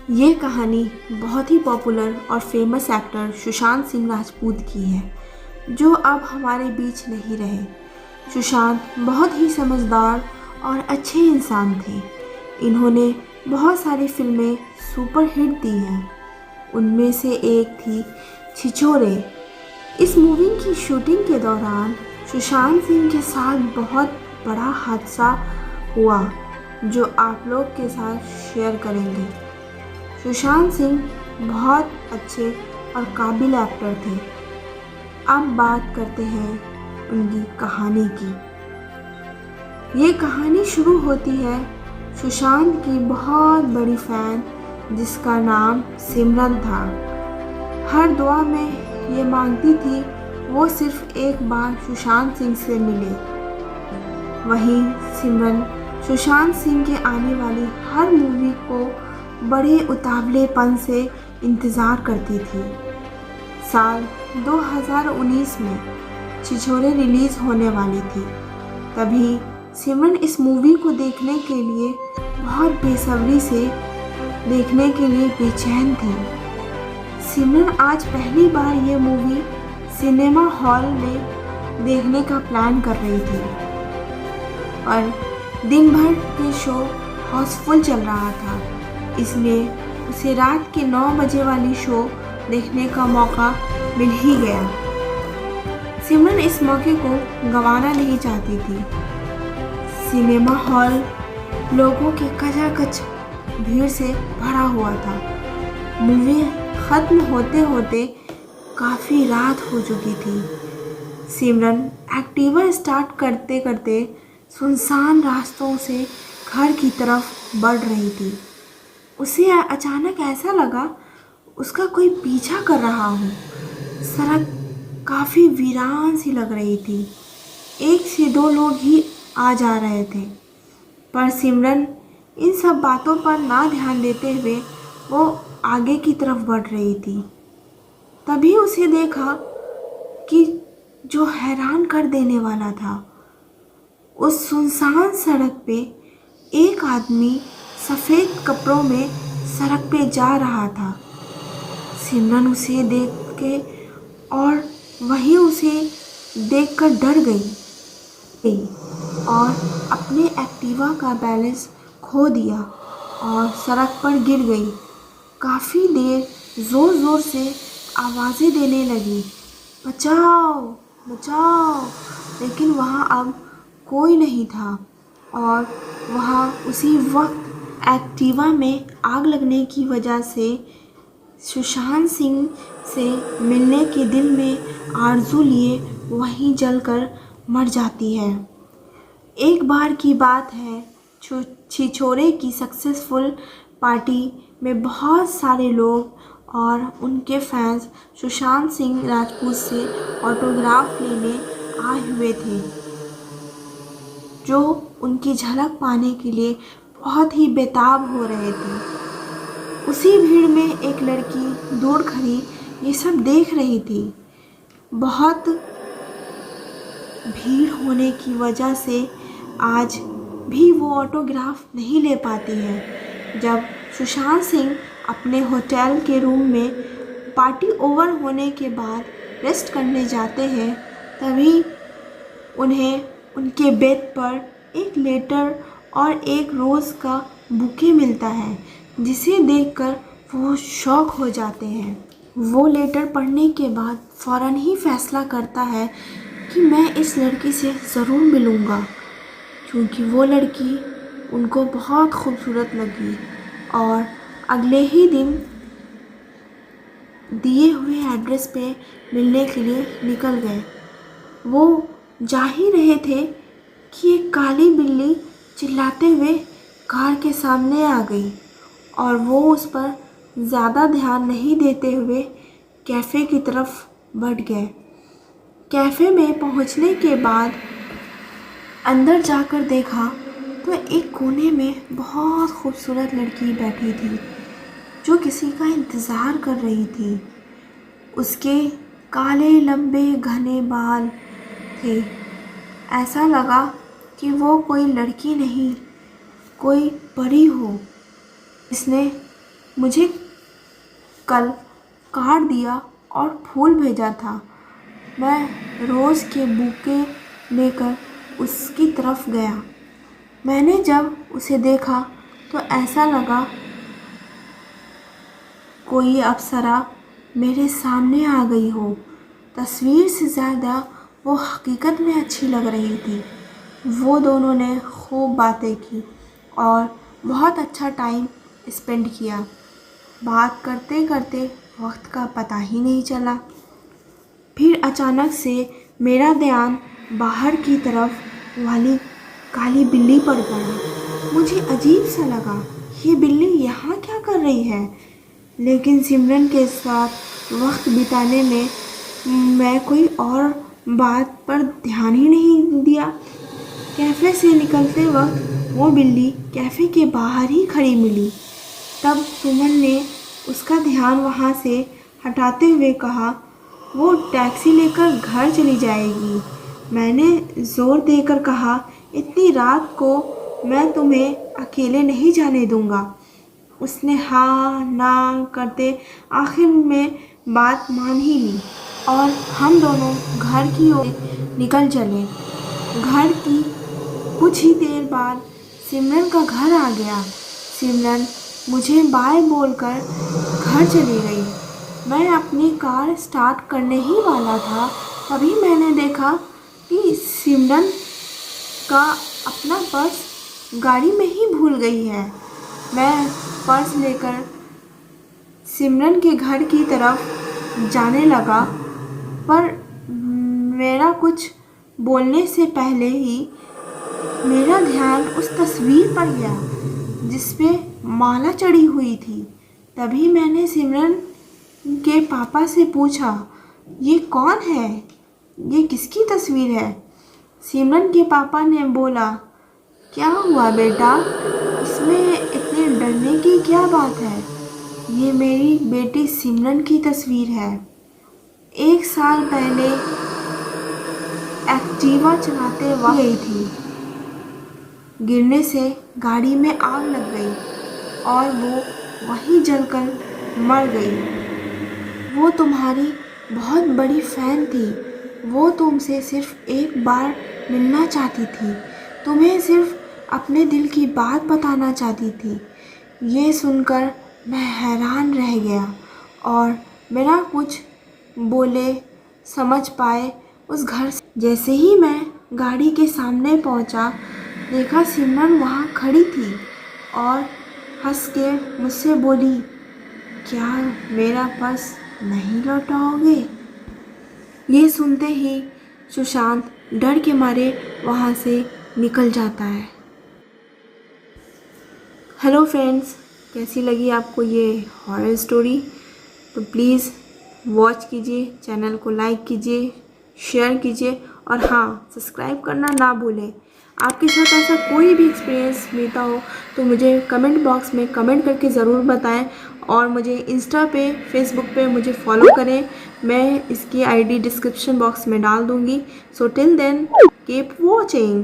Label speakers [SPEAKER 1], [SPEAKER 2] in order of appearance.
[SPEAKER 1] ये कहानी बहुत ही पॉपुलर और फेमस एक्टर सुशांत सिंह राजपूत की है, जो अब हमारे बीच नहीं रहे। सुशांत बहुत ही समझदार और अच्छे इंसान थे। इन्होंने बहुत सारी फिल्में सुपरहिट दी हैं। उनमें से एक थी छिछोरे। इस मूवी की शूटिंग के दौरान सुशांत सिंह के साथ बहुत बड़ा हादसा हुआ, जो आप लोग के साथ शेयर करेंगे। सुशांत सिंह बहुत अच्छे और काबिल एक्टर थे। अब बात करते हैं उनकी कहानी की। ये कहानी शुरू होती है सुशांत की बहुत बड़ी फ़ैन, जिसका नाम सिमरन था। हर दुआ में ये मांगती थी वो सिर्फ एक बार सुशांत सिंह से मिले। वहीं सिमरन सुशांत सिंह के आने वाली हर मूवी को बड़े उतावलेपन से इंतज़ार करती थी। साल 2019 में छिछोरे रिलीज़ होने वाली थी। तभी सिमरन इस मूवी को देखने के लिए बहुत बेसब्री से देखने के लिए बेचैन थी। सिमरन आज पहली बार ये मूवी सिनेमा हॉल में देखने का प्लान कर रही थी, और दिन भर के शो हाउसफुल चल रहा था, इसलिए उसे रात के 9 बजे वाली शो देखने का मौका मिल ही गया। सिमरन इस मौके को गंवाना नहीं चाहती थी। सिनेमा हॉल लोगों की कचाकच भीड़ से भरा हुआ था। मूवी ख़त्म होते होते काफ़ी रात हो चुकी थी। सिमरन एक्टिवा स्टार्ट करते करते सुनसान रास्तों से घर की तरफ बढ़ रही थी। उसे अचानक ऐसा लगा उसका कोई पीछा कर रहा हो। सड़क काफ़ी वीरान सी लग रही थी। 1 से 2 लोग ही आ जा रहे थे, पर सिमरन इन सब बातों पर ना ध्यान देते हुए वो आगे की तरफ बढ़ रही थी। तभी उसे देखा कि जो हैरान कर देने वाला था, उस सुनसान सड़क पे एक आदमी सफ़ेद कपड़ों में सड़क पे जा रहा था। सिमरन उसे देख के और वही उसे देखकर डर गई और अपने एक्टिवा का बैलेंस खो दिया और सड़क पर गिर गई। काफ़ी देर ज़ोर ज़ोर से आवाज़ें देने लगी, बचाओ बचाओ, लेकिन वहाँ अब कोई नहीं था। और वहाँ उसी वक्त एक्टिवा में आग लगने की वजह से सुशांत सिंह से मिलने के दिल में आरज़ू लिए वहीं जलकर मर जाती है। एक बार की बात है, छिछोरे की सक्सेसफुल पार्टी में बहुत सारे लोग और उनके फैंस सुशांत सिंह राजपूत से ऑटोग्राफ लेने आए हुए थे, जो उनकी झलक पाने के लिए बहुत ही बेताब हो रहे थे। उसी भीड़ में एक लड़की दूर खड़ी ये सब देख रही थी। बहुत भीड़ होने की वजह से आज भी वो ऑटोग्राफ नहीं ले पाती है। जब सुशांत सिंह अपने होटल के रूम में पार्टी ओवर होने के बाद रेस्ट करने जाते हैं, तभी उन्हें उनके बेड पर एक लेटर और एक रोज़ का बुके मिलता है, जिसे देखकर वो शॉक हो जाते हैं। वो लेटर पढ़ने के बाद फ़ौरन ही फैसला करता है कि मैं इस लड़की से ज़रूर मिलूँगा, क्योंकि वो लड़की उनको बहुत खूबसूरत लगी। और अगले ही दिन दिए हुए एड्रेस पे मिलने के लिए निकल गए। वो जा ही रहे थे कि एक काली बिल्ली चिल्लाते हुए कार के सामने आ गई, और वो उस पर ज़्यादा ध्यान नहीं देते हुए कैफ़े की तरफ बढ़ गए। कैफ़े में पहुंचने के बाद अंदर जाकर देखा तो एक कोने में बहुत खूबसूरत लड़की बैठी थी, जो किसी का इंतज़ार कर रही थी। उसके काले लंबे घने बाल थे। ऐसा लगा कि वो कोई लड़की नहीं, कोई परी हो। इसने मुझे कल कार्ड दिया और फूल भेजा था। मैं रोज़ के बुके लेकर उसकी तरफ गया। मैंने जब उसे देखा तो ऐसा लगा कोई अप्सरा मेरे सामने आ गई हो। तस्वीर से ज़्यादा वो हकीकत में अच्छी लग रही थी। वो दोनों ने खूब बातें की और बहुत अच्छा टाइम स्पेंड किया। बात करते करते वक्त का पता ही नहीं चला। फिर अचानक से मेरा ध्यान बाहर की तरफ वाली काली बिल्ली पर पड़ा। मुझे अजीब सा लगा, ये बिल्ली यहाँ क्या कर रही है? लेकिन सिमरन के साथ वक्त बिताने में मैं कोई और बात पर ध्यान ही नहीं दिया। कैफ़े से निकलते वक्त वो बिल्ली कैफ़े के बाहर ही खड़ी मिली। तब सुमन ने उसका ध्यान वहाँ से हटाते हुए कहा, वो टैक्सी लेकर घर चली जाएगी। मैंने ज़ोर देकर कहा, इतनी रात को मैं तुम्हें अकेले नहीं जाने दूँगा। उसने हाँ ना करते आखिर में बात मान ही ली और हम दोनों घर की ओर निकल चले। घर की कुछ ही देर बाद सिमरन का घर आ गया। सिमरन मुझे बाय बोलकर घर चली गई। मैं अपनी कार स्टार्ट करने ही वाला था, तभी मैंने देखा कि सिमरन का अपना पर्स गाड़ी में ही भूल गई है। मैं पर्स लेकर सिमरन के घर की तरफ जाने लगा, पर मेरा कुछ बोलने से पहले ही मेरा ध्यान उस तस्वीर पर गया जिस पे माला चढ़ी हुई थी। तभी मैंने सिमरन के पापा से पूछा, ये कौन है? ये किसकी तस्वीर है? सिमरन के पापा ने बोला, क्या हुआ बेटा, इसमें इतने डरने की क्या बात है? ये मेरी बेटी सिमरन की तस्वीर है। 1 साल पहले एक्टिवा चलाते वक्त गई थी। गिरने से गाड़ी में आग लग गई और वो वहीं जलकर मर गई। वो तुम्हारी बहुत बड़ी फ़ैन थी। वो तुमसे सिर्फ़ एक बार मिलना चाहती थी। तुम्हें सिर्फ़ अपने दिल की बात बताना चाहती थी। ये सुनकर मैं हैरान रह गया और बिना कुछ बोले समझ पाए उस घर से। जैसे ही मैं गाड़ी के सामने पहुंचा, देखा सिमरन वहाँ खड़ी थी और हंस के मुझसे बोली, क्या मेरा पर्स नहीं लौटाओगे? ये सुनते ही सुशांत डर के मारे वहाँ से निकल जाता है। हेलो फ्रेंड्स, कैसी लगी आपको ये हॉरर स्टोरी? तो प्लीज़ वॉच कीजिए, चैनल को लाइक कीजिए, शेयर कीजिए और हाँ, सब्सक्राइब करना ना भूलें। आपके साथ ऐसा कोई भी एक्सपीरियंस मिलता हो तो मुझे कमेंट बॉक्स में कमेंट करके ज़रूर बताएं और मुझे इंस्टा पे, फेसबुक पे मुझे फॉलो करें। मैं इसकी आईडी डिस्क्रिप्शन बॉक्स में डाल दूँगी। So till then keep watching.